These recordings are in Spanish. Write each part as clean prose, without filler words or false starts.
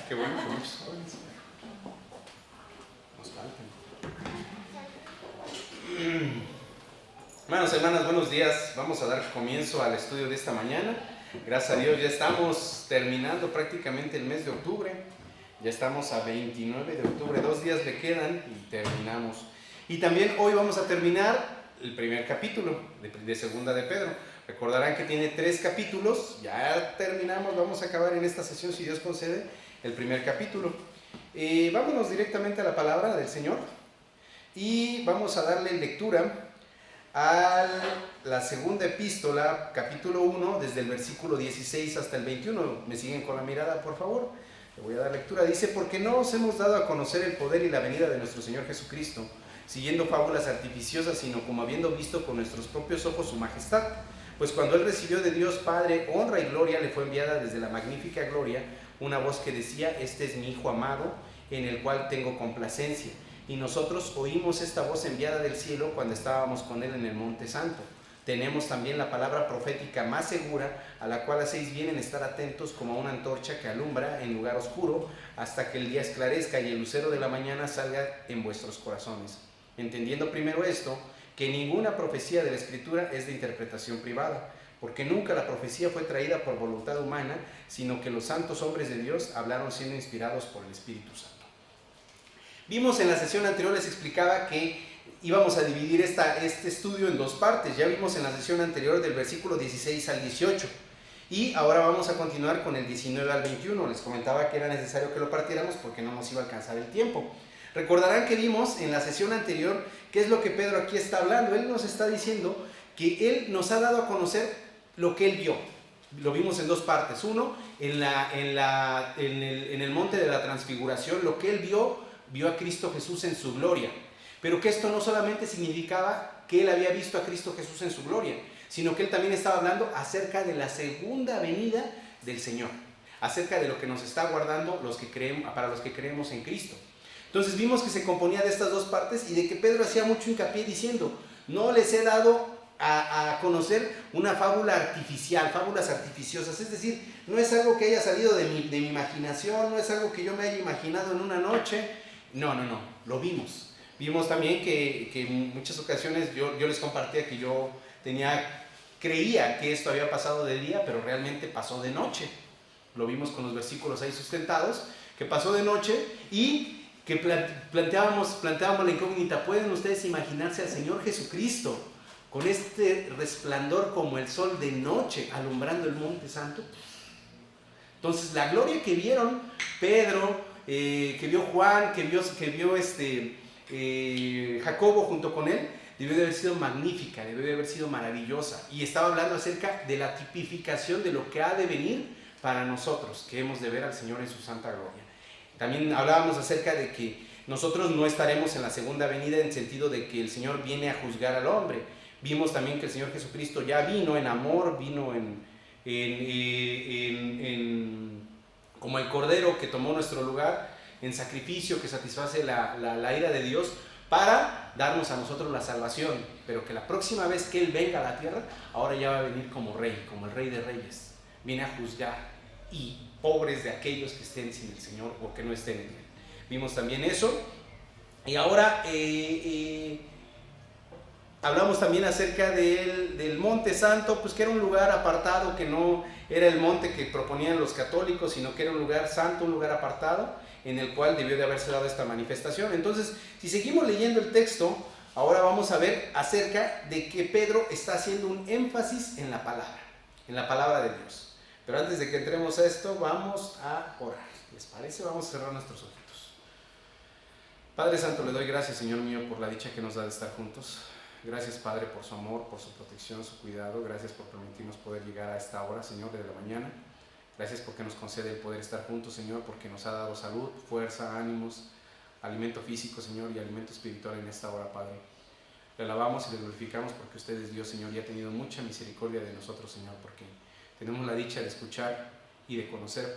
Qué bueno que muchos jóvenes nos faltan. Hermanos, hermanas, buenos días. Vamos a dar comienzo al estudio de esta mañana. Gracias a Dios ya estamos terminando prácticamente el mes de octubre. Ya estamos a 29 de octubre, 2 días le quedan y terminamos. Y también hoy vamos a terminar el primer capítulo de Segunda de Pedro. Recordarán que tiene 3 capítulos, ya terminamos, vamos a acabar en esta sesión, si Dios concede, el primer capítulo. Vámonos directamente a la palabra del Señor y vamos a darle lectura a la segunda epístola, capítulo 1, desde el versículo 16 hasta el 21. ¿Me siguen con la mirada, por favor? Le voy a dar lectura. Dice: porque no os hemos dado a conocer el poder y la venida de nuestro Señor Jesucristo, siguiendo fábulas artificiosas, sino como habiendo visto con nuestros propios ojos su majestad. Pues cuando Él recibió de Dios Padre honra y gloria, le fue enviada desde la magnífica gloria una voz que decía: este es mi Hijo amado, en el cual tengo complacencia. Y nosotros oímos esta voz enviada del cielo cuando estábamos con Él en el Monte Santo. Tenemos también la palabra profética más segura, a la cual hacéis bien en estar atentos como a una antorcha que alumbra en lugar oscuro, hasta que el día esclarezca y el lucero de la mañana salga en vuestros corazones. Entendiendo primero esto, que ninguna profecía de la Escritura es de interpretación privada, porque nunca la profecía fue traída por voluntad humana, sino que los santos hombres de Dios hablaron siendo inspirados por el Espíritu Santo. Vimos en la sesión anterior, les explicaba que íbamos a dividir este estudio en 2 partes. Ya vimos en la sesión anterior del versículo 16 al 18. Y ahora vamos a continuar con el 19 al 21. Les comentaba que era necesario que lo partiéramos porque no nos iba a alcanzar el tiempo. Recordarán que vimos en la sesión anterior qué es lo que Pedro aquí está hablando. Él nos está diciendo que Él nos ha dado a conocer lo que Él vio. Lo vimos en 2 partes. Uno, en el monte de la transfiguración, lo que Él vio a Cristo Jesús en su gloria. Pero que esto no solamente significaba que Él había visto a Cristo Jesús en su gloria, sino que Él también estaba hablando acerca de la segunda venida del Señor, acerca de lo que nos está guardando para los que creemos en Cristo. Entonces vimos que se componía de estas 2 partes y de que Pedro hacía mucho hincapié diciendo: no les he dado a conocer una fábula artificial, fábulas artificiosas, es decir, no es algo que haya salido de mi imaginación, no es algo que yo me haya imaginado en una noche. No, lo vimos. Vimos también que en muchas ocasiones yo les compartía que yo creía que esto había pasado de día, pero realmente pasó de noche. Lo vimos con los versículos ahí sustentados, que pasó de noche y que planteábamos la incógnita: ¿pueden ustedes imaginarse al Señor Jesucristo con este resplandor como el sol de noche alumbrando el Monte Santo? Entonces la gloria que vieron Pedro, que vio Juan, que vio Jacobo junto con él, debió de haber sido magnífica, debió de haber sido maravillosa. Y estaba hablando acerca de la tipificación de lo que ha de venir para nosotros, que hemos de ver al Señor en su santa gloria. También hablábamos acerca de que nosotros no estaremos en la segunda venida, en el sentido de que el Señor viene a juzgar al hombre. Vimos también que el Señor Jesucristo ya vino en amor, vino como el Cordero que tomó nuestro lugar, en sacrificio que satisface la ira de Dios para darnos a nosotros la salvación, pero que la próxima vez que Él venga a la tierra, ahora ya va a venir como Rey, como el Rey de Reyes. Viene a juzgar, y pobres de aquellos que estén sin el Señor o que no estén en Él. Vimos también eso. Y ahora hablamos también acerca del Monte Santo, pues que era un lugar apartado, que no era el monte que proponían los católicos, sino que era un lugar santo, un lugar apartado, en el cual debió de haberse dado esta manifestación. Entonces, si seguimos leyendo el texto, ahora vamos a ver acerca de que Pedro está haciendo un énfasis en la palabra de Dios. Pero antes de que entremos a esto, vamos a orar. ¿Les parece? Vamos a cerrar nuestros ojitos. Padre Santo, le doy gracias, Señor mío, por la dicha que nos da de estar juntos. Gracias, Padre, por su amor, por su protección, su cuidado. Gracias por permitirnos poder llegar a esta hora, Señor, de la mañana. Gracias porque nos concede el poder estar juntos, Señor, porque nos ha dado salud, fuerza, ánimos, alimento físico, Señor, y alimento espiritual en esta hora, Padre. Le alabamos y le glorificamos porque usted es Dios, Señor, y ha tenido mucha misericordia de nosotros, Señor, porque tenemos la dicha de escuchar y de conocer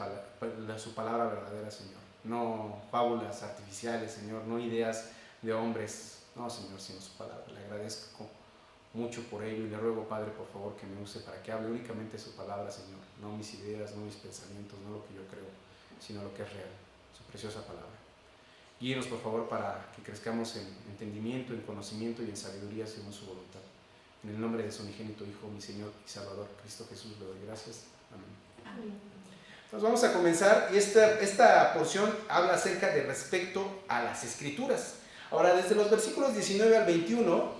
su palabra verdadera, Señor. No fábulas artificiales, Señor, no ideas de hombres, no, Señor, sino su palabra. Le agradezco mucho por ello y le ruego, Padre, por favor, que me use para que hable únicamente su palabra, Señor, no mis ideas, no mis pensamientos, no lo que yo creo, sino lo que es real, su preciosa palabra. Guíenos, por favor, para que crezcamos en entendimiento, en conocimiento y en sabiduría según su voluntad. En el nombre de su unigénito Hijo, mi Señor y Salvador, Cristo Jesús, le doy gracias. Amén. Amén. Entonces vamos a comenzar, y esta porción habla acerca de respecto a las Escrituras. Ahora, desde los versículos 19 al 21,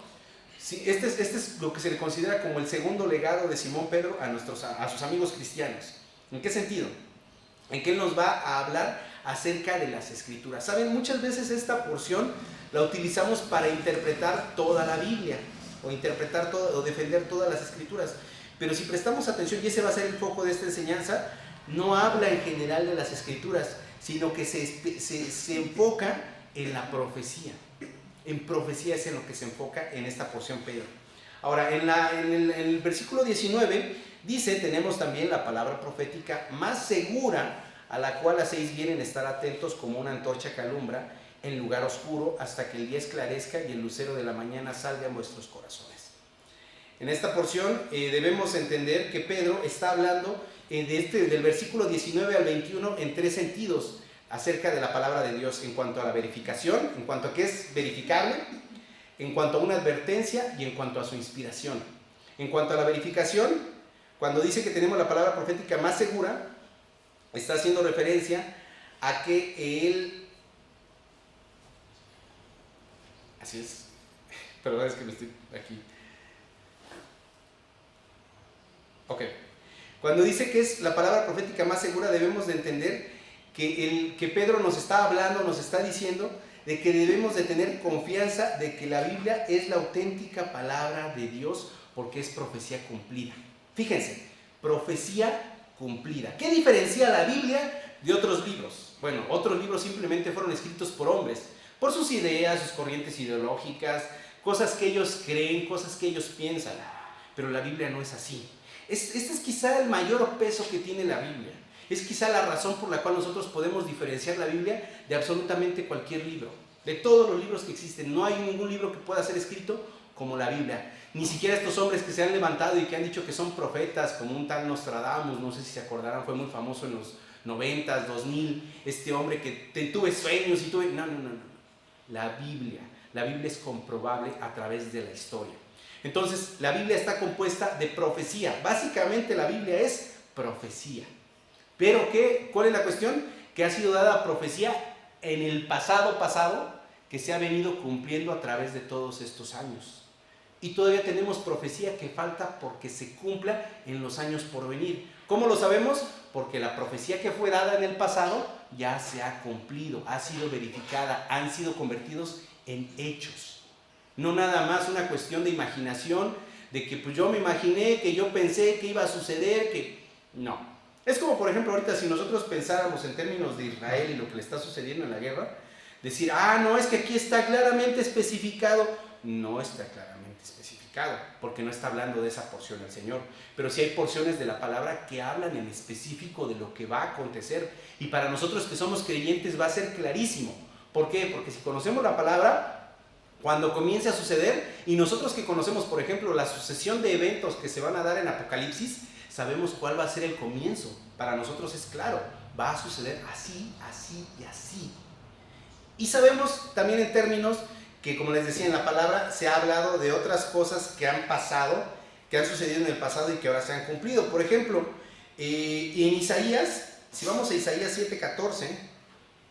este es lo que se le considera como el segundo legado de Simón Pedro a sus amigos cristianos. ¿En qué sentido? En que él nos va a hablar acerca de las Escrituras. Saben, muchas veces esta porción la utilizamos para interpretar toda la Biblia, o defender todas las Escrituras. Pero si prestamos atención, y ese va a ser el foco de esta enseñanza, no habla en general de las Escrituras, sino que se enfoca en la profecía. En profecía es en lo que se enfoca en esta porción Pedro. Ahora, en el versículo 19 dice, tenemos también la palabra profética más segura, a la cual hacéis bien en estar atentos como una antorcha que alumbra en lugar oscuro hasta que el día esclarezca y el lucero de la mañana salga en vuestros corazones. En esta porción debemos entender que Pedro está hablando del versículo 19 al 21 en tres sentidos acerca de la palabra de Dios, en cuanto a la verificación, en cuanto a que es verificable, en cuanto a una advertencia y en cuanto a su inspiración. En cuanto a la verificación, cuando dice que tenemos la palabra profética más segura, está haciendo referencia a que él... Así es, perdón, es que me estoy aquí. Ok. Cuando dice que es la palabra profética más segura, debemos de entender que Pedro nos está hablando, nos está diciendo de que debemos de tener confianza de que la Biblia es la auténtica palabra de Dios porque es profecía cumplida. Fíjense, profecía cumplida. ¿Qué diferencia la Biblia de otros libros? Bueno, otros libros simplemente fueron escritos por hombres, por sus ideas, sus corrientes ideológicas, cosas que ellos creen, cosas que ellos piensan. Pero la Biblia no es así. Este es quizá el mayor peso que tiene la Biblia. Es quizá la razón por la cual nosotros podemos diferenciar la Biblia de absolutamente cualquier libro. De todos los libros que existen, no hay ningún libro que pueda ser escrito como la Biblia. Ni siquiera estos hombres que se han levantado y que han dicho que son profetas, como un tal Nostradamus, no sé si se acordarán, fue muy famoso en los 90s, 2000, este hombre que tuve sueños y tuve... No. La Biblia es comprobable a través de la historia. Entonces, la Biblia está compuesta de profecía. Básicamente la Biblia es profecía. Pero ¿cuál es la cuestión? Que ha sido dada profecía en el pasado, que se ha venido cumpliendo a través de todos estos años. Y todavía tenemos profecía que falta porque se cumpla en los años por venir. ¿Cómo lo sabemos? Porque la profecía que fue dada en el pasado ya se ha cumplido, ha sido verificada, han sido convertidos en hechos. No nada más una cuestión de imaginación, de que pues yo me imaginé, que yo pensé que iba a suceder, que... No. Es como, por ejemplo, ahorita si nosotros pensáramos en términos de Israel y lo que le está sucediendo en la guerra, decir, no, es que aquí está claramente especificado. No está claramente especificado, porque no está hablando de esa porción el Señor. Pero sí hay porciones de la palabra que hablan en específico de lo que va a acontecer. Y para nosotros que somos creyentes va a ser clarísimo. ¿Por qué? Porque si conocemos la palabra... Cuando comience a suceder, y nosotros que conocemos, por ejemplo, la sucesión de eventos que se van a dar en Apocalipsis, sabemos cuál va a ser el comienzo. Para nosotros es claro, va a suceder así, así y así. Y sabemos también en términos que, como les decía en la palabra, se ha hablado de otras cosas que han pasado, que han sucedido en el pasado y que ahora se han cumplido. Por ejemplo, y en Isaías, si vamos a Isaías 7:14,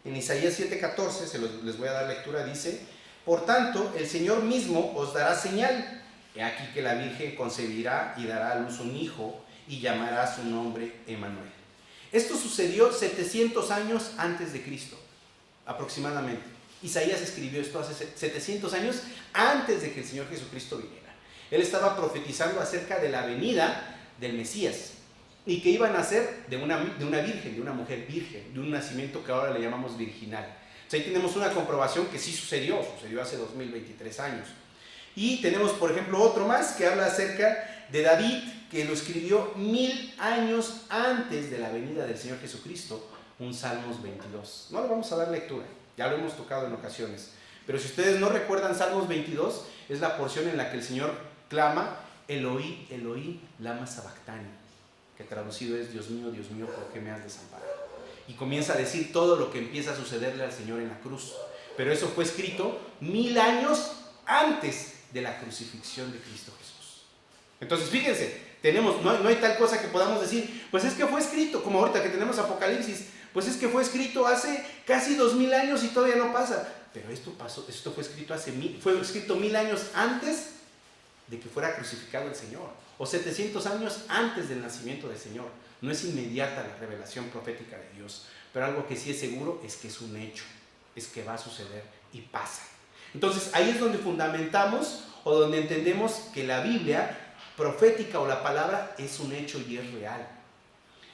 en Isaías 7:14, les voy a dar lectura, dice... Por tanto, el Señor mismo os dará señal. He aquí que la Virgen concebirá y dará a luz un hijo y llamará su nombre Emmanuel. Esto sucedió 700 años antes de Cristo, aproximadamente. Isaías escribió esto hace 700 años antes de que el Señor Jesucristo viniera. Él estaba profetizando acerca de la venida del Mesías y que iba a nacer de una virgen, de una mujer virgen, de un nacimiento que ahora le llamamos virginal. Ahí tenemos una comprobación que sí sucedió hace 2023 años. Y tenemos, por ejemplo, otro más que habla acerca de David, que lo escribió 1000 años antes de la venida del Señor Jesucristo, un Salmos 22. No le vamos a dar lectura, ya lo hemos tocado en ocasiones. Pero si ustedes no recuerdan Salmos 22, es la porción en la que el Señor clama, Eloí, Eloí, lama sabactani, que traducido es, Dios mío, ¿por qué me has desamparado? y comienza a decir todo lo que empieza a sucederle al Señor en la cruz. Pero eso fue escrito 1000 años antes de la crucifixión de Cristo Jesús. Entonces fíjense, no hay tal cosa que podamos decir, pues es que fue escrito, como ahorita que tenemos Apocalipsis, pues es que fue escrito hace casi 2000 años y todavía no pasa. Pero esto fue escrito fue escrito 1000 años antes de que fuera crucificado el Señor, o 700 años antes del nacimiento del Señor. No es inmediata la revelación profética de Dios, pero algo que sí es seguro es que es un hecho, es que va a suceder y pasa. Entonces ahí es donde fundamentamos o donde entendemos que la Biblia profética o la palabra es un hecho y es real.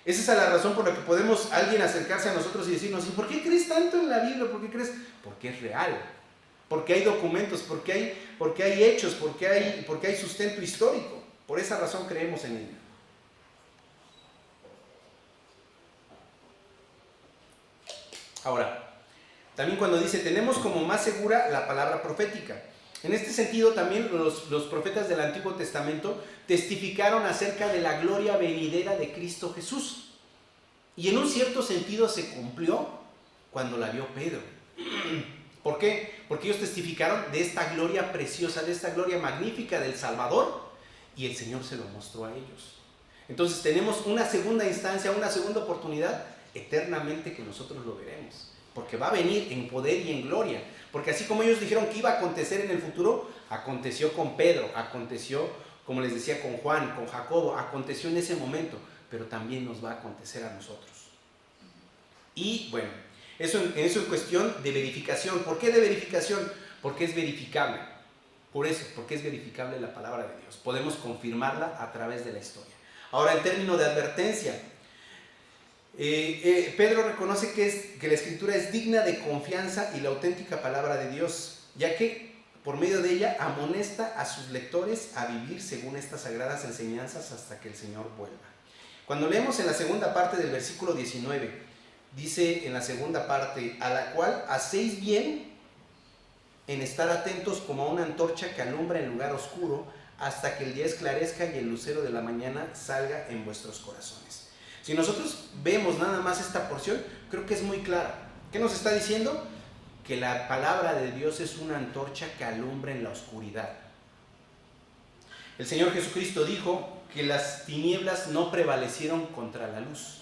Esa es la razón por la que podemos alguien acercarse a nosotros y decirnos, ¿y por qué crees tanto en la Biblia? ¿Por qué crees? Porque es real, porque hay documentos, porque hay hechos, porque hay sustento histórico. Por esa razón creemos en ella. Ahora, también cuando dice, tenemos como más segura la palabra profética. En este sentido, también los profetas del Antiguo Testamento testificaron acerca de la gloria venidera de Cristo Jesús. Y en un cierto sentido se cumplió cuando la vio Pedro. ¿Por qué? Porque ellos testificaron de esta gloria preciosa, de esta gloria magnífica del Salvador, y el Señor se lo mostró a ellos. Entonces tenemos una segunda instancia, una segunda oportunidad, eternamente que nosotros lo veremos. Porque va a venir en poder y en gloria. Porque así como ellos dijeron que iba a acontecer en el futuro, aconteció con Pedro, aconteció, como les decía, con Juan, con Jacobo, aconteció en ese momento, pero también nos va a acontecer a nosotros. Y bueno, eso es cuestión de verificación. ¿Por qué de verificación? Porque es verificable. Por eso, porque es verificable la palabra de Dios. Podemos confirmarla a través de la historia. Ahora, en términos de advertencia, Pedro reconoce que la Escritura es digna de confianza y la auténtica palabra de Dios, ya que por medio de ella amonesta a sus lectores a vivir según estas sagradas enseñanzas hasta que el Señor vuelva. Cuando leemos en la segunda parte del versículo 19, dice en la segunda parte, a la cual hacéis bien en estar atentos como a una antorcha que alumbra en lugar oscuro hasta que el día esclarezca y el lucero de la mañana salga en vuestros corazones. Si nosotros vemos nada más esta porción, creo que es muy clara. ¿Qué nos está diciendo? Que la palabra de Dios es una antorcha que alumbra en la oscuridad. El Señor Jesucristo dijo que las tinieblas no prevalecieron contra la luz.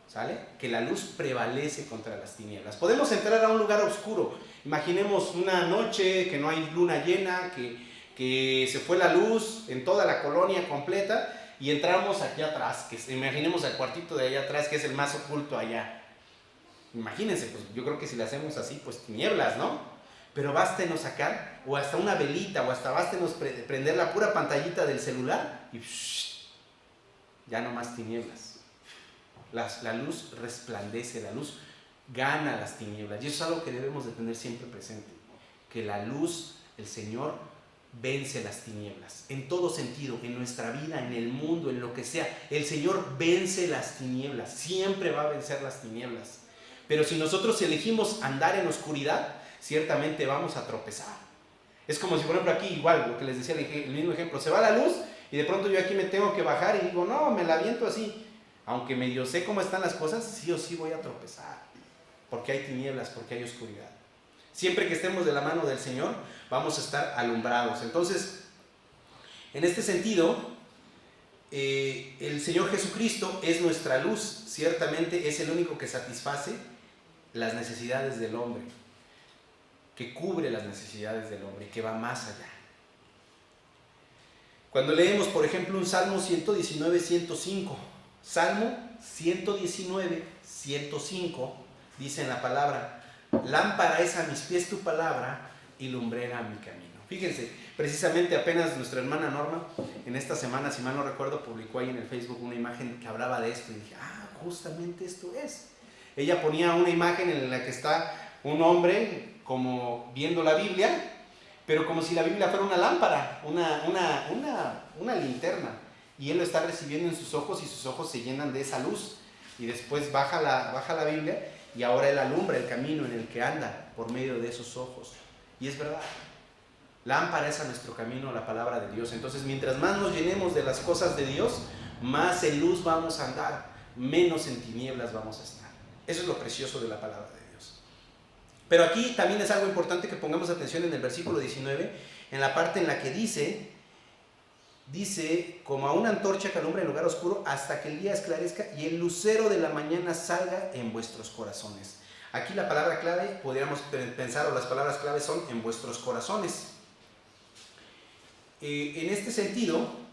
¿Sale? Que la luz prevalece contra las tinieblas. Podemos entrar a un lugar oscuro. Imaginemos una noche que no hay luna llena, que se fue la luz en toda la colonia completa y entramos aquí atrás. Imaginemos el cuartito de allá atrás, que es el más oculto allá. Imagínense, pues yo creo que si lo hacemos así, pues tinieblas, ¿no? Pero bástenos sacar, o hasta una velita, o hasta bástenos prender la pura pantallita del celular y ya no más tinieblas. La luz resplandece, la luz gana las tinieblas. Y eso es algo que debemos de tener siempre presente. Que la luz, el Señor, vence las tinieblas. En todo sentido, en nuestra vida, en el mundo, en lo que sea. El Señor vence las tinieblas. Siempre va a vencer las tinieblas. Pero si nosotros elegimos andar en oscuridad, ciertamente vamos a tropezar. Es como si, por ejemplo, aquí igual, lo que les decía, el mismo ejemplo. Se va la luz y de pronto yo aquí me tengo que bajar y digo, no, me la aviento así. Aunque medio sé cómo están las cosas, sí o sí voy a tropezar, porque hay tinieblas, porque hay oscuridad. Siempre que estemos de la mano del Señor, vamos a estar alumbrados. Entonces, en este sentido, el Señor Jesucristo es nuestra luz. Ciertamente es el único que satisface las necesidades del hombre, que cubre las necesidades del hombre, que va más allá. Cuando leemos, por ejemplo, un Salmo 119, 105, Salmo 119, 105, dice en la palabra, lámpara es a mis pies tu palabra y lumbrera a mi camino. Fíjense, precisamente apenas nuestra hermana Norma, en esta semana, si mal no recuerdo, publicó ahí en el Facebook una imagen que hablaba de esto y dije, justamente esto es. Ella ponía una imagen en la que está un hombre como viendo la Biblia, pero como si la Biblia fuera una lámpara, una linterna. Y él lo está recibiendo en sus ojos y sus ojos se llenan de esa luz. Y después baja la Biblia y ahora él alumbra el camino en el que anda por medio de esos ojos. Y es verdad. Lámpara es a nuestro camino la palabra de Dios. Entonces, mientras más nos llenemos de las cosas de Dios, más en luz vamos a andar, menos en tinieblas vamos a estar. Eso es lo precioso de la palabra de Dios. Pero aquí también es algo importante que pongamos atención en el versículo 19, en la parte en la que dice, como a una antorcha que alumbra en lugar oscuro hasta que el día esclarezca y el lucero de la mañana salga en vuestros corazones. Aquí la palabra clave, podríamos pensar, o las palabras clave son en vuestros corazones. En este sentido,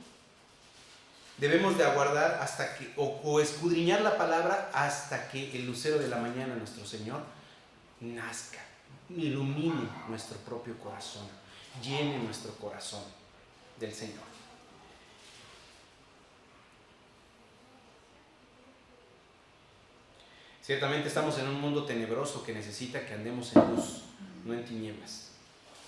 debemos de aguardar hasta que, o escudriñar la palabra hasta que el lucero de la mañana, nuestro Señor, nazca, ilumine nuestro propio corazón, llene nuestro corazón del Señor. Ciertamente estamos en un mundo tenebroso que necesita que andemos en luz, no en tinieblas.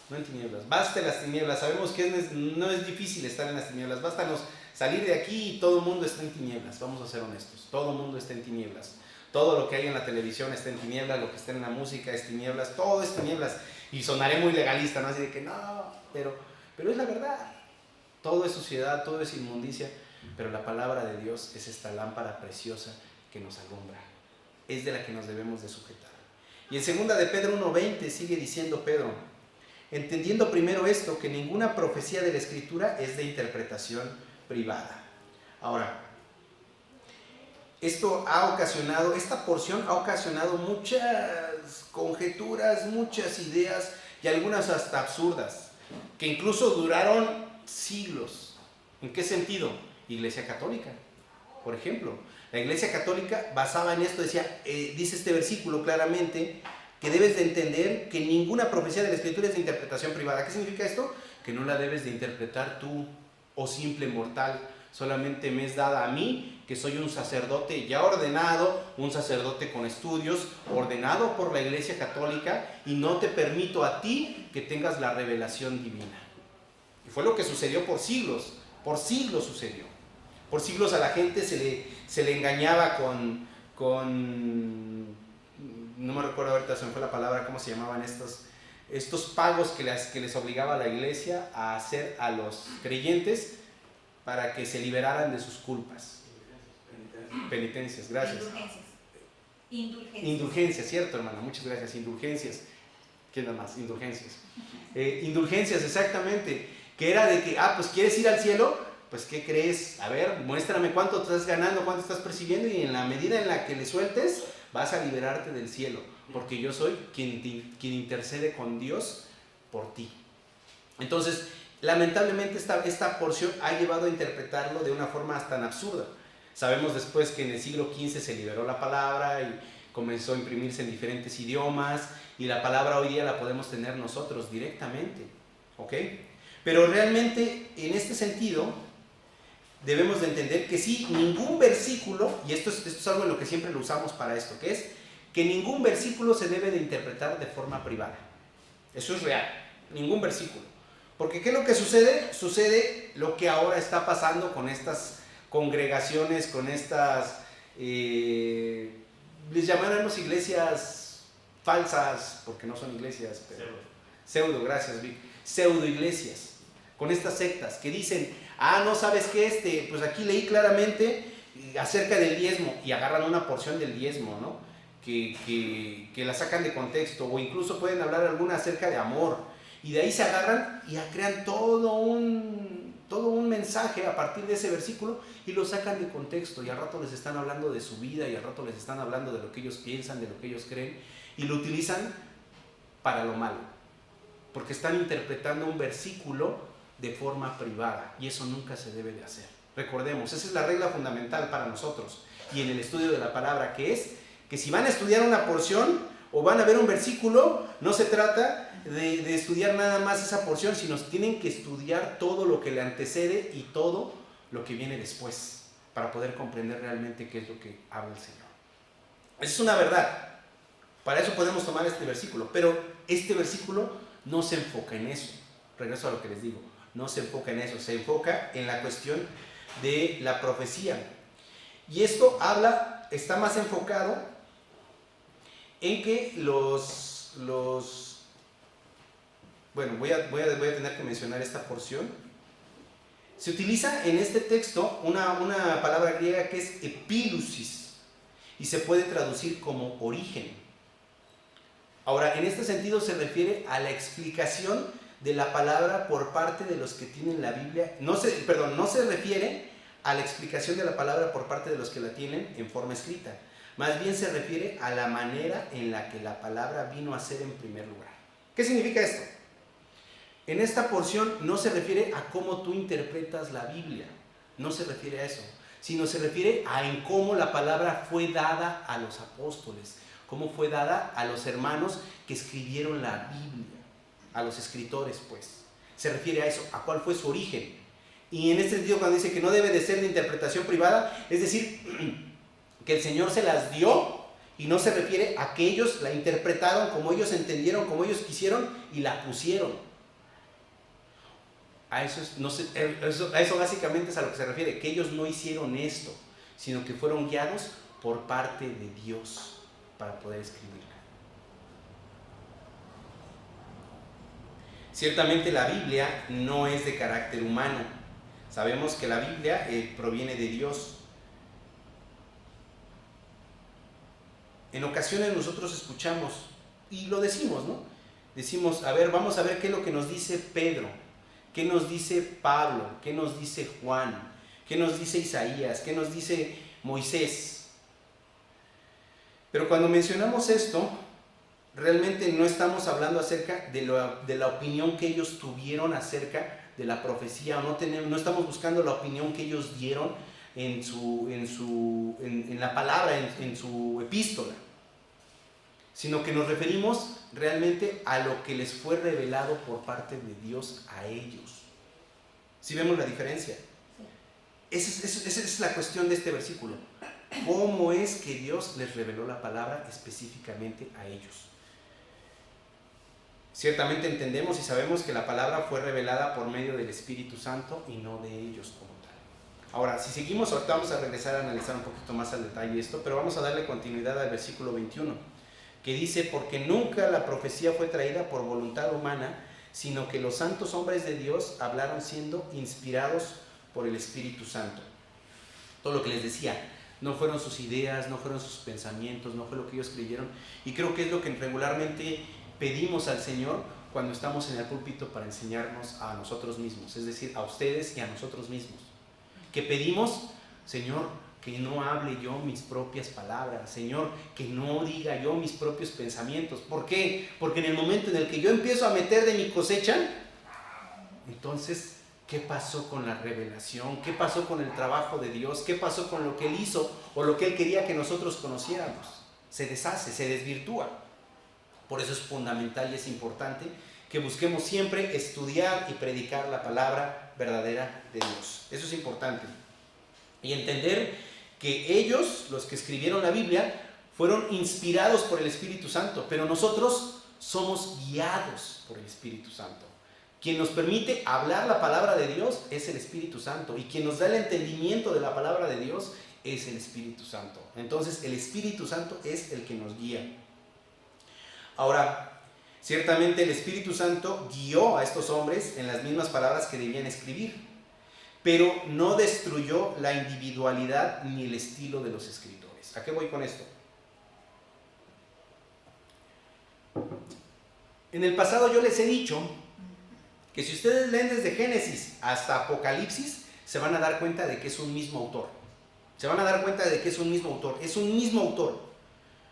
No en tinieblas. Basta las tinieblas. Sabemos que no es difícil estar en las tinieblas. Bástanos salir de aquí y todo el mundo está en tinieblas. Vamos a ser honestos. Todo el mundo está en tinieblas. Todo lo que hay en la televisión está en tinieblas. Lo que está en la música es tinieblas. Todo es tinieblas. Y sonaré muy legalista, ¿no? Así de que no, pero es la verdad. Todo es suciedad, todo es inmundicia. Pero la palabra de Dios es esta lámpara preciosa que nos alumbra. Es de la que nos debemos de sujetar. Y en 2 de Pedro 1:20 sigue diciendo Pedro, entendiendo primero esto, que ninguna profecía de la Escritura es de interpretación privada. Ahora, esta porción ha ocasionado muchas conjeturas, muchas ideas y algunas hasta absurdas, que incluso duraron siglos. ¿En qué sentido? Iglesia Católica, por ejemplo. La Iglesia Católica basaba en esto, dice este versículo claramente, que debes de entender que ninguna profecía de la Escritura es de interpretación privada. ¿Qué significa esto? Que no la debes de interpretar tú, oh simple mortal. Solamente me es dada a mí, que soy un sacerdote ya ordenado, un sacerdote con estudios, ordenado por la Iglesia Católica, y no te permito a ti que tengas la revelación divina. Y fue lo que sucedió por siglos sucedió. Por siglos a la gente se le engañaba con no me recuerdo ahorita, se me fue la palabra, cómo se llamaban estos pagos que les obligaba la iglesia a hacer a los creyentes para que se liberaran de sus culpas. Penitencias, gracias. Indulgencias, cierto, hermano, muchas gracias. Indulgencias. ¿Quién da más? Indulgencias. Indulgencias, exactamente. Que era de que, pues ¿quieres ir al cielo? Pues ¿qué crees? A ver, muéstrame cuánto estás ganando, cuánto estás percibiendo, y en la medida en la que le sueltes, vas a liberarte del cielo, porque yo soy quien intercede con Dios por ti. Entonces, lamentablemente esta porción ha llevado a interpretarlo de una forma tan absurda. Sabemos después que en el siglo XV se liberó la palabra y comenzó a imprimirse en diferentes idiomas, y la palabra hoy día la podemos tener nosotros directamente, ¿ok? Pero realmente, en este sentido, debemos de entender que sí, ningún versículo, y esto es algo en lo que siempre lo usamos para esto, que es que ningún versículo se debe de interpretar de forma privada. Eso es real, ningún versículo. Porque ¿qué es lo que sucede? Sucede lo que ahora está pasando con estas congregaciones, con estas, les llamaremos iglesias falsas, porque no son iglesias, pero pseudo, gracias Vic, pseudo iglesias, con estas sectas que dicen, no, ¿sabes qué? Pues aquí leí claramente acerca del diezmo, y agarran una porción del diezmo, ¿no? Que la sacan de contexto, o incluso pueden hablar alguna acerca de amor, y de ahí se agarran y crean todo un mensaje a partir de ese versículo, y lo sacan de contexto, y al rato les están hablando de su vida, y al rato les están hablando de lo que ellos piensan, de lo que ellos creen, y lo utilizan para lo malo, porque están interpretando un versículo de forma privada, y eso nunca se debe de hacer. Recordemos, esa es la regla fundamental para nosotros y en el estudio de la palabra, que es que si van a estudiar una porción o van a ver un versículo, no se trata de estudiar nada más esa porción, sino tienen que estudiar todo lo que le antecede y todo lo que viene después, para poder comprender realmente qué es lo que habla el Señor. Esa es una verdad. Para eso podemos tomar este versículo, pero este versículo no se enfoca en eso. Regreso a lo que les digo, no se enfoca en eso, se enfoca en la cuestión de la profecía. Y esto está más enfocado en que bueno, voy a tener que mencionar esta porción. Se utiliza en este texto una palabra griega que es epilusis. y se puede traducir como origen. Ahora, en este sentido se refiere a la explicación de la palabra por parte de los que tienen la Biblia. No se refiere a la explicación de la palabra por parte de los que la tienen en forma escrita. Más bien se refiere a la manera en la que la palabra vino a ser en primer lugar. ¿Qué significa esto? En esta porción no se refiere a cómo tú interpretas la Biblia, no se refiere a eso, sino se refiere a en cómo la palabra fue dada a los apóstoles, cómo fue dada a los hermanos que escribieron la Biblia, a los escritores, pues. Se refiere a eso, a cuál fue su origen. Y en este sentido, cuando dice que no debe de ser de interpretación privada, es decir, que el Señor se las dio, y no se refiere a que ellos la interpretaron como ellos entendieron, como ellos quisieron y la pusieron. A eso básicamente es a lo que se refiere, que ellos no hicieron esto, sino que fueron guiados por parte de Dios para poder escribirla. Ciertamente la Biblia no es de carácter humano. Sabemos que la Biblia proviene de Dios. En ocasiones nosotros escuchamos y lo decimos, ¿no? Decimos, a ver, vamos a ver qué es lo que nos dice Pedro, qué nos dice Pablo, qué nos dice Juan, qué nos dice Isaías, qué nos dice Moisés. Pero cuando mencionamos esto, realmente no estamos hablando acerca de la opinión que ellos tuvieron acerca de la profecía, no estamos buscando la opinión que ellos dieron en la palabra, en su epístola, sino que nos referimos realmente a lo que les fue revelado por parte de Dios a ellos. ¿Sí vemos la diferencia? Esa es la cuestión de este versículo. ¿Cómo es que Dios les reveló la palabra específicamente a ellos? Ciertamente entendemos y sabemos que la palabra fue revelada por medio del Espíritu Santo y no de ellos como tal. Ahora, si seguimos, ahorita vamos a regresar a analizar un poquito más al detalle esto, pero vamos a darle continuidad al versículo 21, que dice, porque nunca la profecía fue traída por voluntad humana, sino que los santos hombres de Dios hablaron siendo inspirados por el Espíritu Santo. Todo lo que les decía, no fueron sus ideas, no fueron sus pensamientos, no fue lo que ellos creyeron, y creo que es lo que regularmente pedimos al Señor cuando estamos en el púlpito para enseñarnos a nosotros mismos, es decir, a ustedes y a nosotros mismos. Que pedimos, Señor, que no hable yo mis propias palabras, Señor, que no diga yo mis propios pensamientos. ¿Por qué? Porque en el momento en el que yo empiezo a meter de mi cosecha, entonces, ¿qué pasó con la revelación? ¿Qué pasó con el trabajo de Dios? ¿Qué pasó con lo que Él hizo o lo que Él quería que nosotros conociéramos? Se deshace, se desvirtúa. Por eso es fundamental y es importante que busquemos siempre estudiar y predicar la palabra verdadera de Dios. Eso es importante. Y entender que ellos, los que escribieron la Biblia, fueron inspirados por el Espíritu Santo, pero nosotros somos guiados por el Espíritu Santo. Quien nos permite hablar la palabra de Dios es el Espíritu Santo, y quien nos da el entendimiento de la palabra de Dios es el Espíritu Santo. Entonces el Espíritu Santo es el que nos guía. Ahora, ciertamente el Espíritu Santo guió a estos hombres en las mismas palabras que debían escribir, pero no destruyó la individualidad ni el estilo de los escritores. ¿A qué voy con esto? En el pasado yo les he dicho que si ustedes leen desde Génesis hasta Apocalipsis, se van a dar cuenta de que es un mismo autor. Se van a dar cuenta de que es un mismo autor. Es un mismo autor,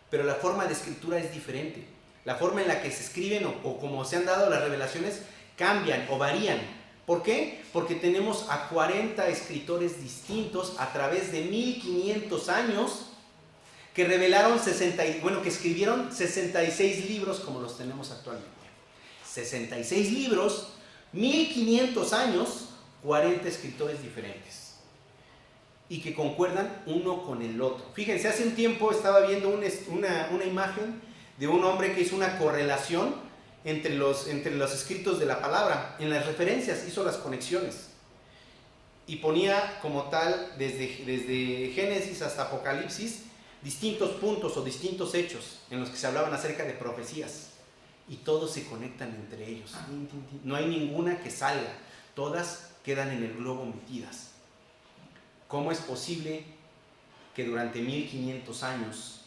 pero la forma de escritura es diferente. La forma en la que se escriben o como se han dado las revelaciones cambian o varían. ¿Por qué? Porque tenemos a 40 escritores distintos a través de 1500 años que que escribieron 66 libros como los tenemos actualmente. 66 libros, 1500 años, 40 escritores diferentes y que concuerdan uno con el otro. Fíjense, hace un tiempo estaba viendo una imagen de un hombre que hizo una correlación entre los escritos de la palabra. En las referencias hizo las conexiones y ponía como tal desde Génesis hasta Apocalipsis distintos puntos o distintos hechos en los que se hablaban acerca de profecías, y todos se conectan entre ellos. No hay ninguna que salga, todas quedan en el globo metidas. ¿Cómo es posible que durante 1500 años,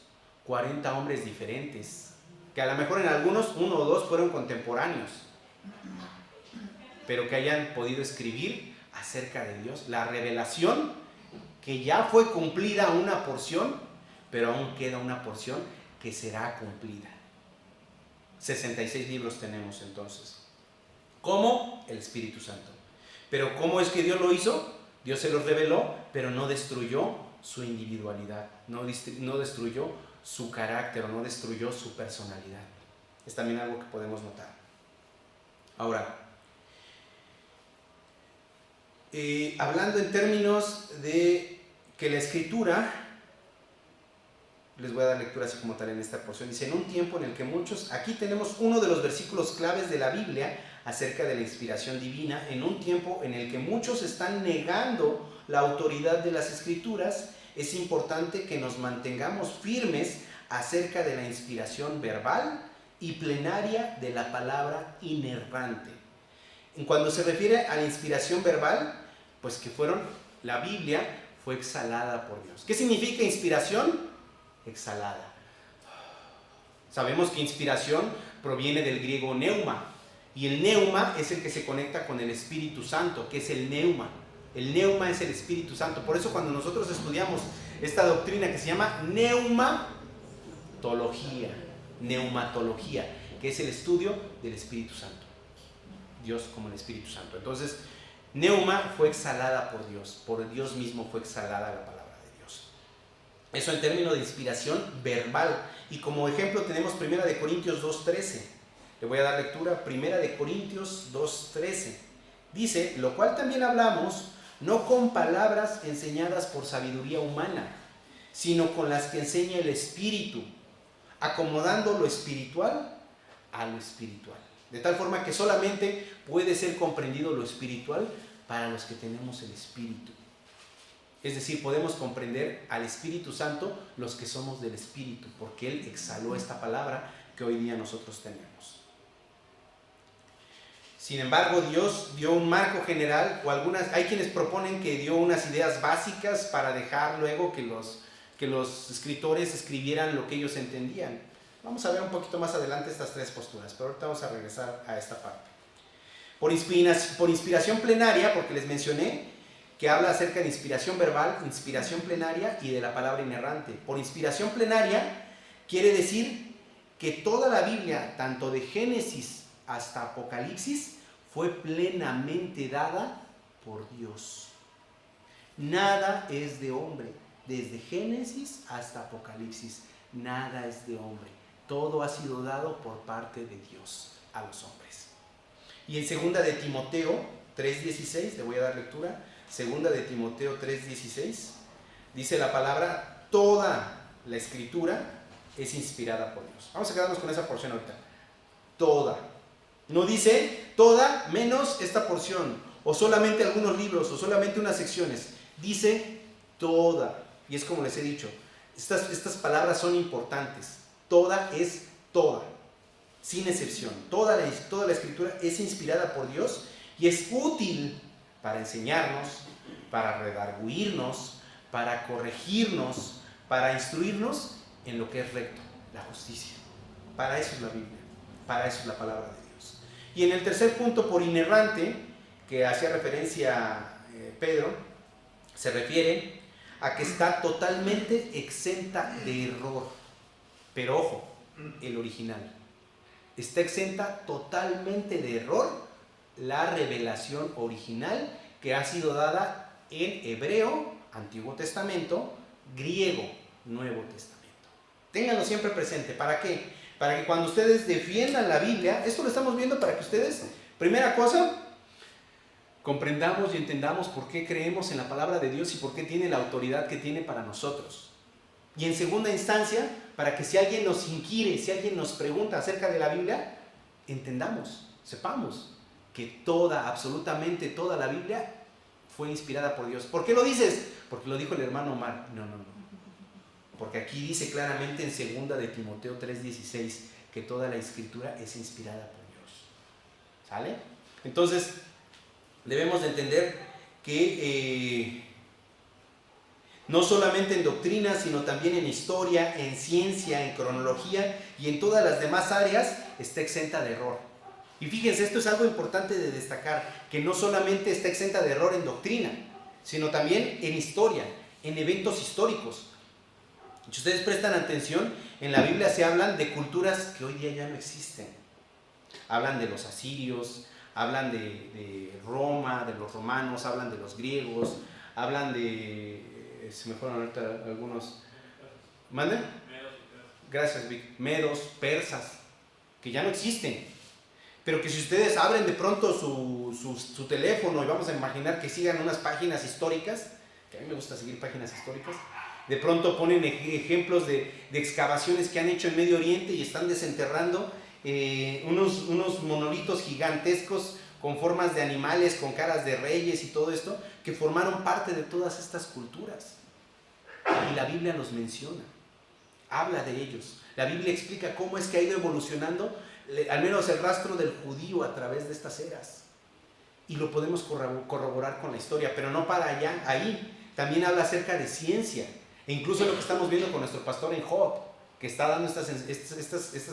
40 hombres diferentes, que a lo mejor en algunos, uno o dos fueron contemporáneos, pero que hayan podido escribir acerca de Dios, la revelación que ya fue cumplida una porción, pero aún queda una porción que será cumplida. 66 libros tenemos entonces. ¿Cómo? El Espíritu Santo. Pero ¿cómo es que Dios lo hizo? Dios se los reveló, pero no destruyó su individualidad, no destruyó su carácter, no destruyó su personalidad. Es también algo que podemos notar. Ahora, hablando en términos de que la Escritura, les voy a dar lectura así como tal en esta porción, dice: en un tiempo en el que muchos, aquí tenemos uno de los versículos claves de la Biblia acerca de la inspiración divina, en un tiempo en el que muchos están negando la autoridad de las Escrituras, es importante que nos mantengamos firmes acerca de la inspiración verbal y plenaria de la palabra inerrante. En cuando se refiere a la inspiración verbal, pues que la Biblia fue exhalada por Dios. ¿Qué significa inspiración? Exhalada. Sabemos que inspiración proviene del griego neuma, y el neuma es el que se conecta con el Espíritu Santo, que es el neuma. El neuma es el Espíritu Santo. Por eso cuando nosotros estudiamos esta doctrina que se llama neumatología, que es el estudio del Espíritu Santo, Dios como el Espíritu Santo. Entonces, neuma fue exhalada por Dios mismo fue exhalada la palabra de Dios. Eso en términos de inspiración verbal. Y como ejemplo tenemos 1 Corintios 2:13. Le voy a dar lectura. 1 Corintios 2:13. Dice: lo cual también hablamos, no con palabras enseñadas por sabiduría humana, sino con las que enseña el Espíritu, acomodando lo espiritual a lo espiritual. De tal forma que solamente puede ser comprendido lo espiritual para los que tenemos el Espíritu. Es decir, podemos comprender al Espíritu Santo los que somos del Espíritu, porque Él exhaló esta palabra que hoy día nosotros tenemos. Sin embargo, Dios dio un marco general, hay quienes proponen que dio unas ideas básicas para dejar luego que los escritores escribieran lo que ellos entendían. Vamos a ver un poquito más adelante estas tres posturas, pero ahorita vamos a regresar a esta parte. Por inspiración plenaria, porque les mencioné que habla acerca de inspiración verbal, inspiración plenaria y de la palabra inerrante. Por inspiración plenaria quiere decir que toda la Biblia, tanto de Génesis hasta Apocalipsis, fue plenamente dada por Dios. Nada es de hombre. Desde Génesis hasta Apocalipsis, nada es de hombre. Todo ha sido dado por parte de Dios a los hombres. Y en 2 de Timoteo 3:16, le voy a dar lectura. 2 de Timoteo 3:16, dice la palabra: toda la Escritura es inspirada por Dios. Vamos a quedarnos con esa porción ahorita. Toda. No dice toda menos esta porción, o solamente algunos libros, o solamente unas secciones. Dice toda. Y es como les he dicho, estas palabras son importantes. Toda es toda, sin excepción. Toda la Escritura es inspirada por Dios y es útil para enseñarnos, para redarguirnos, para corregirnos, para instruirnos en lo que es recto, la justicia. Para eso es la Biblia, para eso es la palabra de Dios. Y en el tercer punto, por inerrante, que hacía referencia Pedro, se refiere a que está totalmente exenta de error. Pero ojo, el original. Está exenta totalmente de error la revelación original que ha sido dada en hebreo, Antiguo Testamento, griego, Nuevo Testamento. Ténganlo siempre presente. ¿Para qué? Para que cuando ustedes defiendan la Biblia, esto lo estamos viendo para que ustedes, primera cosa, comprendamos y entendamos por qué creemos en la palabra de Dios y por qué tiene la autoridad que tiene para nosotros. Y en segunda instancia, para que si alguien nos inquiere, si alguien nos pregunta acerca de la Biblia, entendamos, sepamos que absolutamente toda la Biblia fue inspirada por Dios. ¿Por qué lo dices? Porque lo dijo el hermano Omar. No. Porque aquí dice claramente en 2 de Timoteo 3:16 que toda la Escritura es inspirada por Dios. ¿Sale? Entonces, debemos de entender que No solamente en doctrina, sino también en historia, en ciencia, en cronología y en todas las demás áreas está exenta de error. Y fíjense, esto es algo importante de destacar, que no solamente está exenta de error en doctrina, sino también en historia, en eventos históricos. Si ustedes prestan atención, en la Biblia se hablan de culturas que hoy día ya no existen. Hablan de los asirios, hablan de Roma, de los romanos, hablan de los griegos, hablan de... se me fueron ahorita algunos... ¿Mande? Gracias, Vic. Medos, persas, que ya no existen. Pero que si ustedes abren de pronto su teléfono y vamos a imaginar que sigan unas páginas históricas, que a mí me gusta seguir páginas históricas, de pronto ponen ejemplos de excavaciones que han hecho en Medio Oriente y están desenterrando unos monolitos gigantescos con formas de animales, con caras de reyes y todo esto, que formaron parte de todas estas culturas. Y la Biblia los menciona, habla de ellos. La Biblia explica cómo es que ha ido evolucionando, al menos el rastro del judío a través de estas eras. Y lo podemos corroborar con la historia, pero no para allá, ahí. También habla acerca de ciencia, e incluso lo que estamos viendo con nuestro pastor en Job, que está dando estas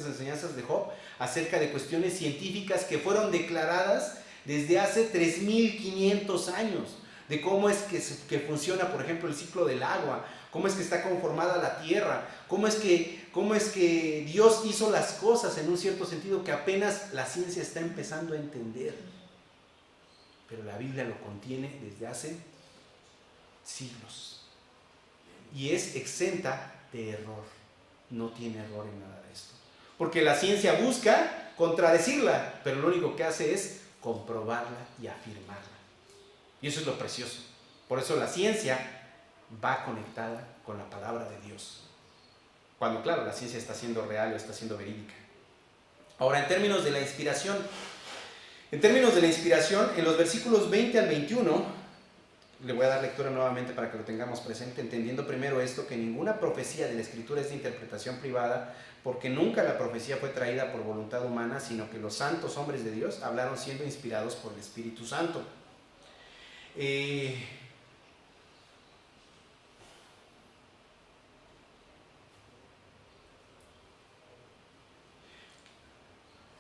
enseñanzas de Job acerca de cuestiones científicas que fueron declaradas desde hace 3500 años, de cómo es que funciona, por ejemplo, el ciclo del agua, cómo es que está conformada la tierra, cómo es que Dios hizo las cosas en un cierto sentido que apenas la ciencia está empezando a entender. Pero la Biblia lo contiene desde hace siglos. Y es exenta de error. No tiene error en nada de esto. Porque la ciencia busca contradecirla, pero lo único que hace es comprobarla y afirmarla. Y eso es lo precioso. Por eso la ciencia va conectada con la palabra de Dios. Cuando, claro, la ciencia está siendo real o está siendo verídica. Ahora, en términos de la inspiración, en los versículos 20 al 21, le voy a dar lectura nuevamente para que lo tengamos presente, entendiendo primero esto, que ninguna profecía de la Escritura es de interpretación privada, porque nunca la profecía fue traída por voluntad humana, sino que los santos hombres de Dios hablaron siendo inspirados por el Espíritu Santo.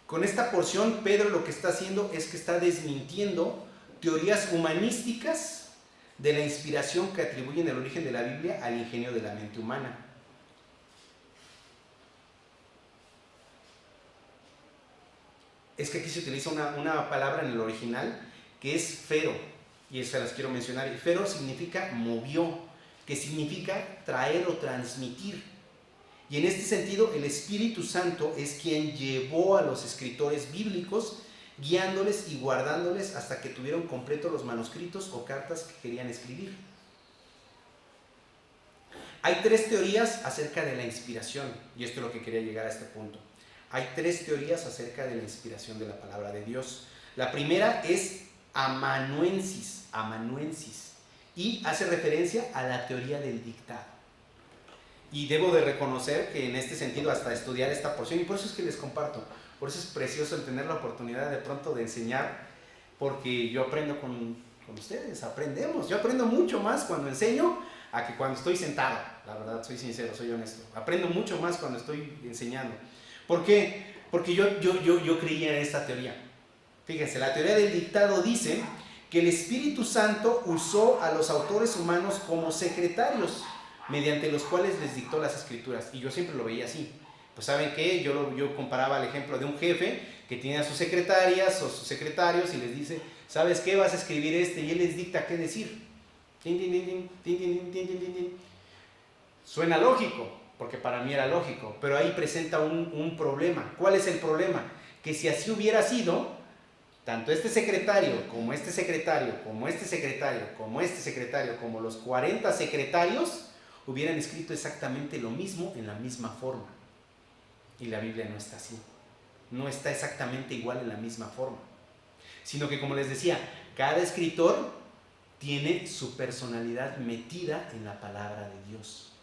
Con esta porción, Pedro lo que está haciendo es que está desmintiendo teorías humanísticas de la inspiración que atribuyen el origen de la Biblia al ingenio de la mente humana. Es que aquí se utiliza una palabra en el original que es fero, y se las quiero mencionar. Y fero significa movió, que significa traer o transmitir. Y en este sentido, el Espíritu Santo es quien llevó a los escritores bíblicos, guiándoles y guardándoles hasta que tuvieron completos los manuscritos o cartas que querían escribir. Hay tres teorías acerca de la inspiración, y esto es lo que quería llegar a este punto. Hay tres teorías acerca de la inspiración de la palabra de Dios. La primera es amanuensis, y hace referencia a la teoría del dictado. Y debo de reconocer que en este sentido, hasta estudiar esta porción, y por eso es que les comparto, por eso es precioso el tener la oportunidad de pronto de enseñar, porque yo aprendo con ustedes, aprendemos. Yo aprendo mucho más cuando enseño a que cuando estoy sentado. La verdad, soy sincero, soy honesto. Aprendo mucho más cuando estoy enseñando. ¿Por qué? Porque yo creía en esta teoría. Fíjense, la teoría del dictado dice que el Espíritu Santo usó a los autores humanos como secretarios, mediante los cuales les dictó las escrituras. Y yo siempre lo veía así. Pues ¿saben qué? Yo comparaba el ejemplo de un jefe que tiene a sus secretarias o sus secretarios y les dice, ¿sabes qué? Vas a escribir y él les dicta qué decir. Tin, tin, tin, tin, tin, tin, tin, tin, tin. Suena lógico, porque para mí era lógico, pero ahí presenta un problema. ¿Cuál es el problema? Que si así hubiera sido, tanto este secretario, como este secretario, como este secretario, como este secretario, como los 40 secretarios, hubieran escrito exactamente lo mismo en la misma forma. Y la Biblia no está así. No está exactamente igual en la misma forma. Sino que, como les decía, cada escritor tiene su personalidad metida en la palabra de Dios.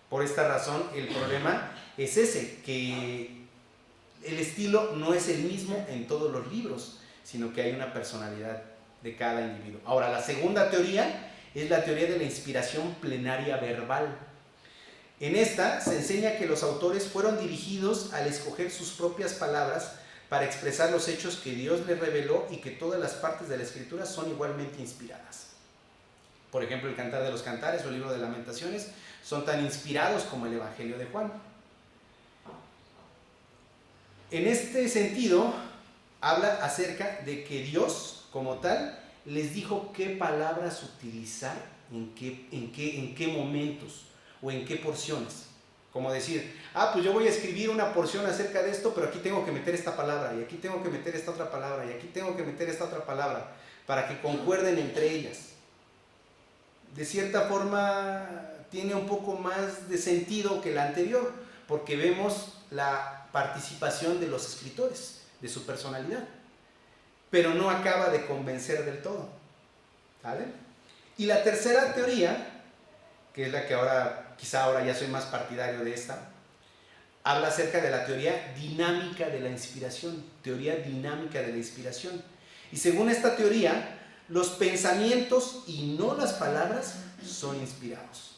Por esta razón, el problema es ese, que el estilo no es el mismo en todos los libros, sino que hay una personalidad de cada individuo. Ahora, la segunda teoría es la teoría de la inspiración plenaria verbal. En esta se enseña que los autores fueron dirigidos al escoger sus propias palabras para expresar los hechos que Dios les reveló y que todas las partes de la Escritura son igualmente inspiradas. Por ejemplo, el Cantar de los Cantares o el Libro de Lamentaciones son tan inspirados como el Evangelio de Juan. En este sentido, habla acerca de que Dios, como tal, les dijo qué palabras utilizar, en qué momentos o en qué porciones. Como decir, pues yo voy a escribir una porción acerca de esto, pero aquí tengo que meter esta palabra, y aquí tengo que meter esta otra palabra, y aquí tengo que meter esta otra palabra, para que concuerden entre ellas. De cierta forma, tiene un poco más de sentido que la anterior, porque vemos la participación de los escritores, de su personalidad, pero no acaba de convencer del todo. ¿Vale? Y la tercera teoría, que es la que quizá ahora ya soy más partidario de esta, habla acerca de la teoría dinámica de la inspiración, teoría dinámica de la inspiración. Y según esta teoría, los pensamientos y no las palabras son inspirados.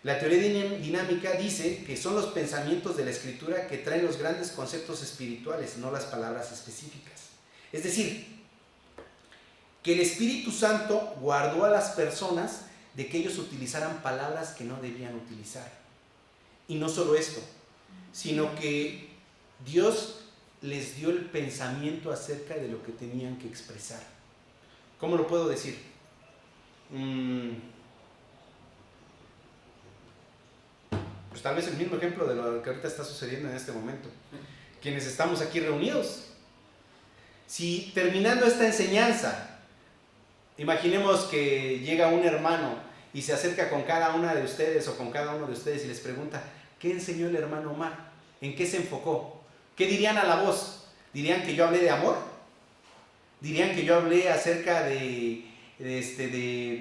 La teoría dinámica dice que son los pensamientos de la Escritura que traen los grandes conceptos espirituales, no las palabras específicas. Es decir, que el Espíritu Santo guardó a las personas de que ellos utilizaran palabras que no debían utilizar. Y no solo esto, sino que Dios les dio el pensamiento acerca de lo que tenían que expresar. ¿Cómo lo puedo decir? Pues tal vez el mismo ejemplo de lo que ahorita está sucediendo en este momento. Quienes estamos aquí reunidos. Si terminando esta enseñanza, imaginemos que llega un hermano y se acerca con cada una de ustedes o con cada uno de ustedes y les pregunta, ¿qué enseñó el hermano Omar? ¿En qué se enfocó? ¿Qué dirían a la voz? ¿Dirían que yo hablé de amor? ¿Dirían que yo hablé acerca de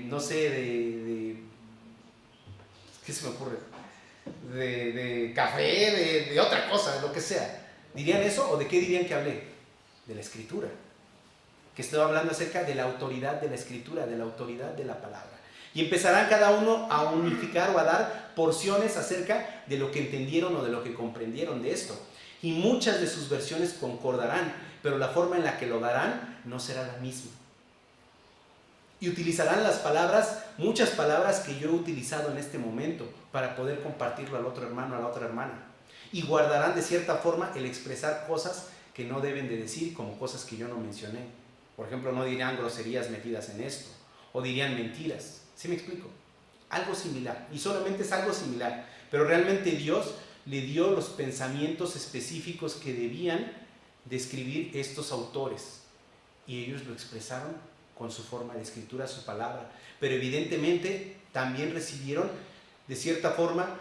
no sé, ¿qué se me ocurre? De café, de otra cosa, lo que sea. ¿Dirían eso o de qué dirían que hablé? De la Escritura. Que estoy hablando acerca de la autoridad de la Escritura, de la autoridad de la palabra. Y empezarán cada uno a unificar o a dar porciones acerca de lo que entendieron o de lo que comprendieron de esto. Y muchas de sus versiones concordarán, pero la forma en la que lo darán no será la misma. Y utilizarán las palabras, muchas palabras que yo he utilizado en este momento para poder compartirlo al otro hermano, a la otra hermana. Y guardarán de cierta forma el expresar cosas que no deben de decir, como cosas que yo no mencioné. Por ejemplo, no dirán groserías metidas en esto, o dirían mentiras. ¿Sí me explico? Algo similar, y solamente es algo similar, pero realmente Dios le dio los pensamientos específicos que debían describir estos autores, y ellos lo expresaron con su forma de escritura, su palabra, pero evidentemente también recibieron de cierta forma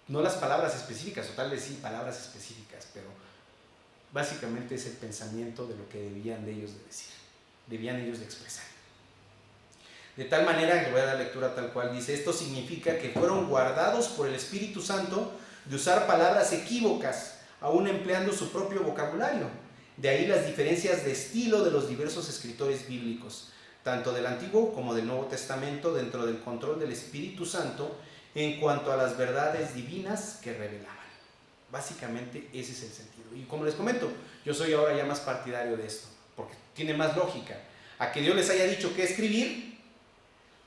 no las palabras específicas, o tal vez sí palabras específicas, pero básicamente es el pensamiento de lo que debían de ellos de decir, debían ellos de expresar. De tal manera, que voy a dar lectura tal cual dice, esto significa que fueron guardados por el Espíritu Santo de usar palabras equívocas, aún empleando su propio vocabulario. De ahí las diferencias de estilo de los diversos escritores bíblicos, tanto del Antiguo como del Nuevo Testamento, dentro del control del Espíritu Santo en cuanto a las verdades divinas que revelaban. Básicamente ese es el sentido. Y como les comento, yo soy ahora ya más partidario de esto, porque tiene más lógica. A que Dios les haya dicho qué escribir,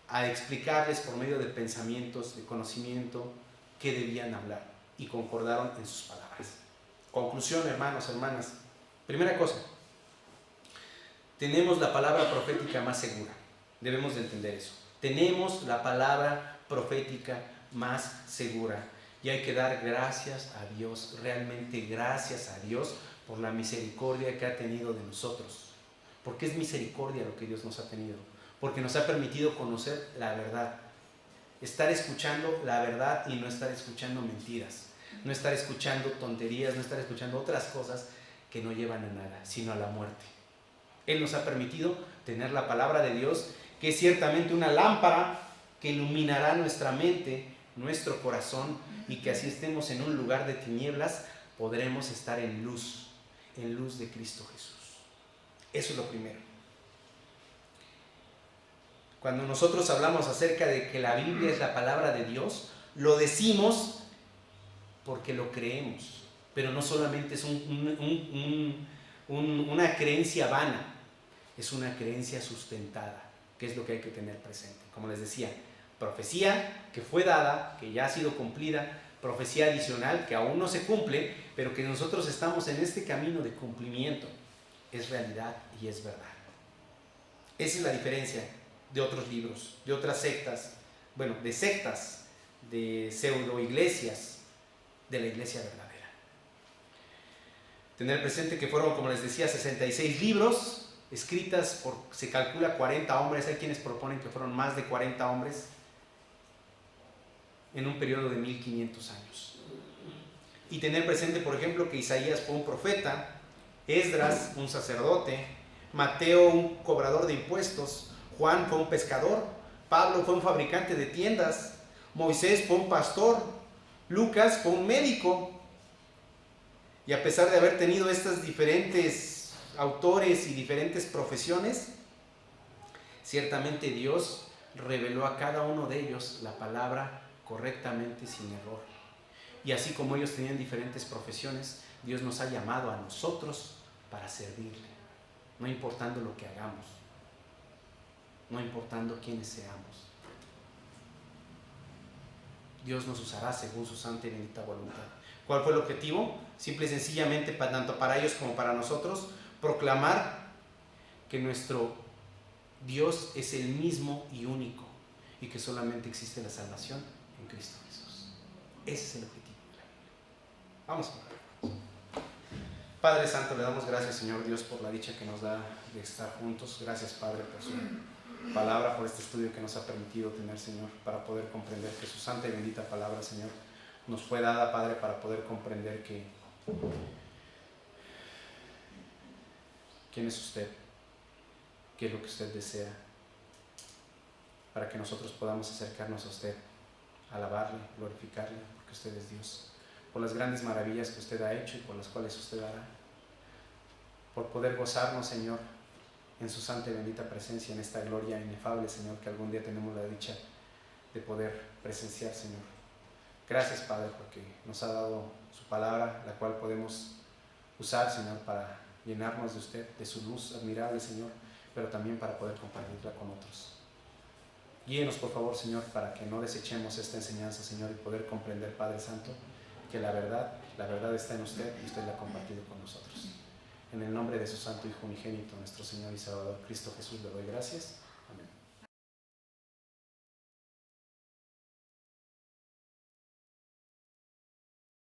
a explicarles por medio de pensamientos, de conocimiento, qué debían hablar. Y concordaron en sus palabras. Conclusión, hermanos, hermanas. Primera cosa, tenemos la palabra profética más segura. Debemos de entender eso. Tenemos la palabra profética más segura. Y hay que dar gracias a Dios, realmente gracias a Dios por la misericordia que ha tenido de nosotros. Porque es misericordia lo que Dios nos ha tenido. Porque nos ha permitido conocer la verdad. Estar escuchando la verdad y no estar escuchando mentiras. No estar escuchando tonterías, no estar escuchando otras cosas que no llevan a nada, sino a la muerte. Él nos ha permitido tener la palabra de Dios, que es ciertamente una lámpara que iluminará nuestra mente, nuestro corazón, y que así estemos en un lugar de tinieblas, podremos estar en luz de Cristo Jesús. Eso es lo primero. Cuando nosotros hablamos acerca de que la Biblia es la palabra de Dios, lo decimos porque lo creemos, pero no solamente es una creencia vana, es una creencia sustentada, que es lo que hay que tener presente. Como les decía, profecía que fue dada, que ya ha sido cumplida, profecía adicional que aún no se cumple, pero que nosotros estamos en este camino de cumplimiento. Es realidad y es verdad. Esa es la diferencia de otros libros, de otras sectas, bueno, de sectas, de pseudo iglesias, de la iglesia verdadera. Tener presente que fueron, como les decía, 66 libros escritas por, se calcula, 40 hombres. Hay quienes proponen que fueron más de 40 hombres en un periodo de 1500 años. Y tener presente, por ejemplo, que Isaías fue un profeta, Esdras un sacerdote, Mateo un cobrador de impuestos, Juan fue un pescador, Pablo fue un fabricante de tiendas, Moisés fue un pastor, Lucas fue un médico. Y a pesar de haber tenido estas diferentes autores y diferentes profesiones, ciertamente Dios reveló a cada uno de ellos la palabra correctamente, sin error. Y así como ellos tenían diferentes profesiones, Dios nos ha llamado a nosotros para servirle, no importando lo que hagamos, no importando quiénes seamos. Dios nos usará según su santa y bendita voluntad. ¿Cuál fue el objetivo? Simple y sencillamente, tanto para ellos como para nosotros, proclamar que nuestro Dios es el mismo y único, y que solamente existe la salvación en Cristo Jesús. Ese es el objetivo de la Biblia. Vamos a orar. Padre Santo, le damos gracias, Señor Dios, por la dicha que nos da de estar juntos. Gracias, Padre, por su palabra, por este estudio que nos ha permitido tener, Señor, para poder comprender que su santa y bendita palabra, Señor, nos fue dada, Padre, para poder comprender quién es usted, qué es lo que usted desea, para que nosotros podamos acercarnos a usted, alabarle, glorificarle, porque usted es Dios, por las grandes maravillas que usted ha hecho y por las cuales usted hará, por poder gozarnos, Señor, en su santa y bendita presencia, en esta gloria inefable, Señor, que algún día tenemos la dicha de poder presenciar, Señor. Gracias, Padre, porque nos ha dado su palabra, la cual podemos usar, Señor, para llenarnos de usted, de su luz admirable, Señor, pero también para poder compartirla con otros. Guíenos, por favor, Señor, para que no desechemos esta enseñanza, Señor, y poder comprender, Padre Santo, que la verdad está en usted y usted la ha compartido con nosotros. En el nombre de su Santo Hijo unigénito, nuestro Señor y Salvador, Cristo Jesús, le doy gracias.